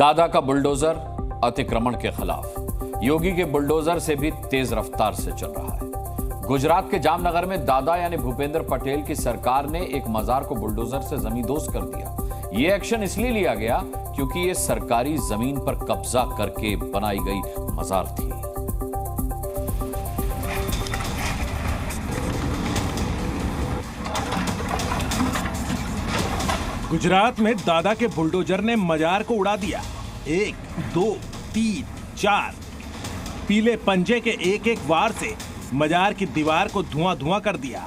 दादा का बुलडोजर अतिक्रमण के खिलाफ योगी के बुलडोजर से भी तेज रफ्तार से चल रहा है। गुजरात के जामनगर में दादा यानी भूपेंद्र पटेल की सरकार ने एक मजार को बुलडोजर से जमींदोज कर दिया। ये एक्शन इसलिए लिया गया क्योंकि ये सरकारी जमीन पर कब्जा करके बनाई गई मजार थी। गुजरात में दादा के बुलडोजर ने मजार को उड़ा दिया। 1, 2, 3, 4 पीले पंजे के एक एक वार से मजार की दीवार को धुआं धुआं कर दिया।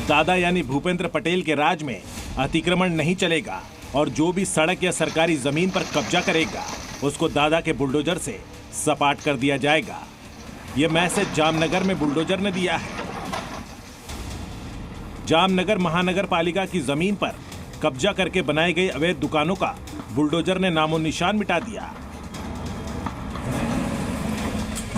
दादा यानी भूपेंद्र पटेल के राज में अतिक्रमण नहीं चलेगा और जो भी सड़क या सरकारी जमीन पर कब्जा करेगा उसको दादा के बुलडोजर से सपाट कर दिया जाएगा। यह मैसेज जामनगर में बुलडोजर ने दिया है। जामनगर महानगर पालिका की जमीन पर कब्जा करके बनाई गई अवैध दुकानों का बुलडोजर ने नामो निशान मिटा दिया।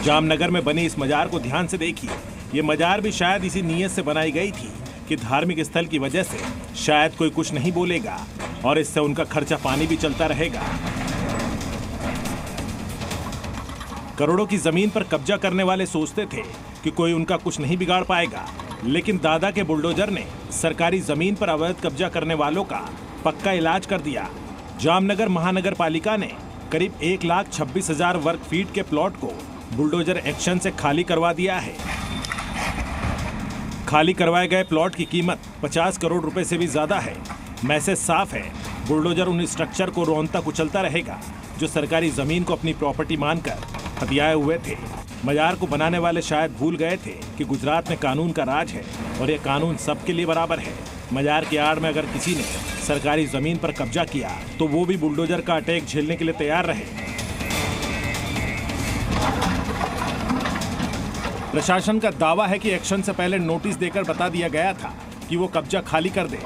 जामनगर में बनी इस मजार को ध्यान से देखिए। ये मजार भी शायद इसी नीयत से बनाई गई थी कि धार्मिक स्थल की वजह से शायद कोई कुछ नहीं बोलेगा और इससे उनका खर्चा पानी भी चलता रहेगा। करोड़ों की जमीन पर कब्जा करने वाले सोचते थे कि कोई उनका कुछ नहीं बिगाड़ पाएगा, लेकिन दादा के बुलडोजर ने सरकारी जमीन पर अवैध कब्जा करने वालों का पक्का इलाज कर दिया। जामनगर महानगर पालिका ने करीब 1,26,000 वर्ग फीट के प्लॉट को बुलडोजर एक्शन से खाली करवा दिया है। खाली करवाए गए प्लॉट की कीमत 50 करोड़ रुपए से भी ज्यादा है। मैसेज साफ है, बुलडोजर उन स्ट्रक्चर को रोनता कुचलता रहेगा जो सरकारी जमीन को अपनी प्रॉपर्टी मानकर हथियाए हुए थे। मजार को बनाने वाले शायद भूल गए थे कि गुजरात में कानून का राज है और यह कानून सबके लिए बराबर है। मजार की आड़ में अगर किसी ने सरकारी जमीन पर कब्जा किया तो वो भी बुलडोजर का अटैक झेलने के लिए तैयार रहे। प्रशासन का दावा है कि एक्शन से पहले नोटिस देकर बता दिया गया था कि वो कब्जा खाली कर दे।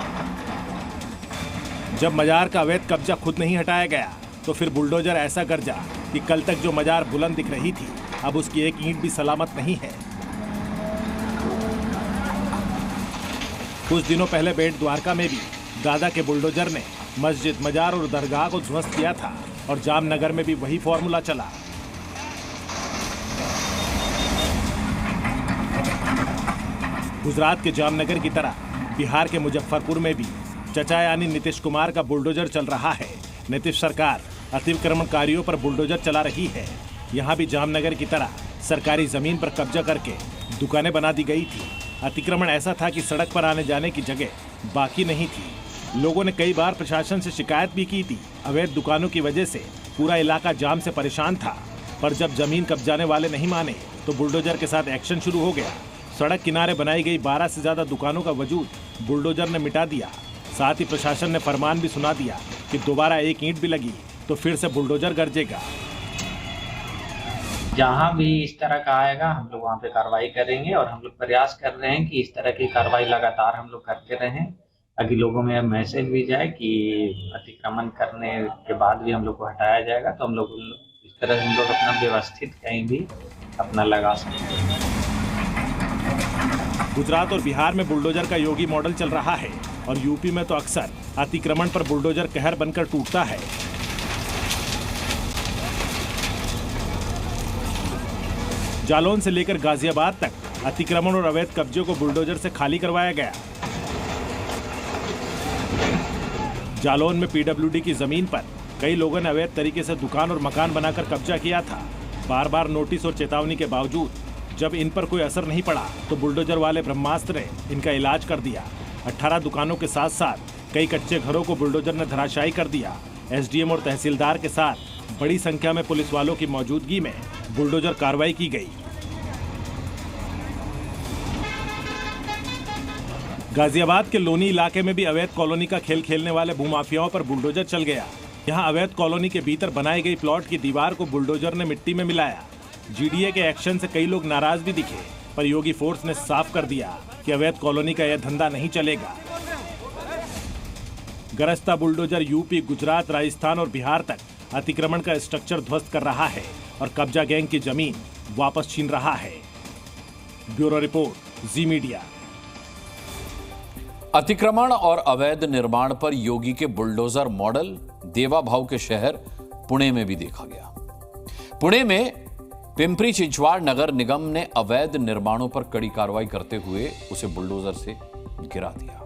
जब मजार का अवैध कब्जा खुद नहीं हटाया गया तो फिर बुलडोजर ऐसा गरजा कि कल तक जो मजार बुलंद दिख रही थी अब उसकी एक ईंट भी सलामत नहीं है। कुछ दिनों पहले बेट द्वारका में भी दादा के बुलडोजर ने मस्जिद, मजार और दरगाह को ध्वस्त किया था और जामनगर में भी वही फॉर्मूला चला। गुजरात के जामनगर की तरह बिहार के मुजफ्फरपुर में भी चचा यानी नीतीश कुमार का बुलडोजर चल रहा है। नीतीश सरकार अतिक्रमणकारियों पर बुलडोजर चला रही है। यहाँ भी जामनगर की तरह सरकारी जमीन पर कब्जा करके दुकानें बना दी गई थी। अतिक्रमण ऐसा था कि सड़क पर आने जाने की जगह बाकी नहीं थी। लोगों ने कई बार प्रशासन से शिकायत भी की थी। अवैध दुकानों की वजह से पूरा इलाका जाम से परेशान था, पर जब जमीन कब्जाने वाले नहीं माने तो बुलडोजर के साथ एक्शन शुरू हो गया। सड़क किनारे बनाई गई 12 से ज्यादा दुकानों का वजूद बुलडोजर ने मिटा दिया। साथ ही प्रशासन ने फरमान भी सुना दिया कि दोबारा एक ईंट भी लगी तो फिर से बुलडोजर गरजेगा। जहाँ भी इस तरह का आएगा हम लोग वहाँ पे कार्रवाई करेंगे और हम लोग प्रयास कर रहे हैं कि इस तरह की कार्रवाई लगातार हम लोग करते रहें ताकि लोगों में मैसेज भी जाए कि अतिक्रमण करने के बाद भी हम लोग को हटाया जाएगा। तो हम लोग इस तरह से हम लोग अपना व्यवस्थित कहीं भी अपना लगा सकते हैं। गुजरात और बिहार में बुलडोजर का योगी मॉडल चल रहा है और यूपी में तो अक्सर अतिक्रमण पर बुलडोजर कहर बनकर टूटता है। जालौन से लेकर गाजियाबाद तक अतिक्रमण और अवैध कब्जे को बुलडोजर से खाली करवाया गया। जालौन में पीडब्ल्यूडी की जमीन पर कई लोगों ने अवैध तरीके से दुकान और मकान बनाकर कब्जा किया था। बार बार नोटिस और चेतावनी के बावजूद जब इन पर कोई असर नहीं पड़ा तो बुलडोजर वाले ब्रह्मास्त्र ने इनका इलाज कर दिया। 18 दुकानों के साथ साथ कई कच्चे घरों को बुलडोजर ने धराशायी कर दिया। एसडीएम और तहसीलदार के साथ बड़ी संख्या में पुलिस वालों की मौजूदगी में बुलडोजर कार्रवाई की गई। गाजियाबाद के लोनी इलाके में भी अवैध कॉलोनी का खेल खेलने वाले भूमाफियाओं पर बुलडोजर चल गया। यहां अवैध कॉलोनी के भीतर बनाई गई प्लॉट की दीवार को बुलडोजर ने मिट्टी में मिलाया। जीडीए के एक्शन से कई लोग नाराज भी दिखे, पर योगी फोर्स ने साफ कर दिया कि अवैध कॉलोनी का यह धंधा नहीं चलेगा। गरजता बुलडोजर यूपी, गुजरात, राजस्थान और बिहार तक अतिक्रमण का स्ट्रक्चर ध्वस्त कर रहा है और कब्जा गैंग की जमीन वापस छीन रहा है। ब्यूरो रिपोर्ट, जी मीडिया। अतिक्रमण और अवैध निर्माण पर योगी के बुलडोजर मॉडल देवा भाव के शहर पुणे में भी देखा गया। पुणे में पिंपरी चिंचवाड़ नगर निगम ने अवैध निर्माणों पर कड़ी कार्रवाई करते हुए उसे बुलडोजर से गिरा दिया।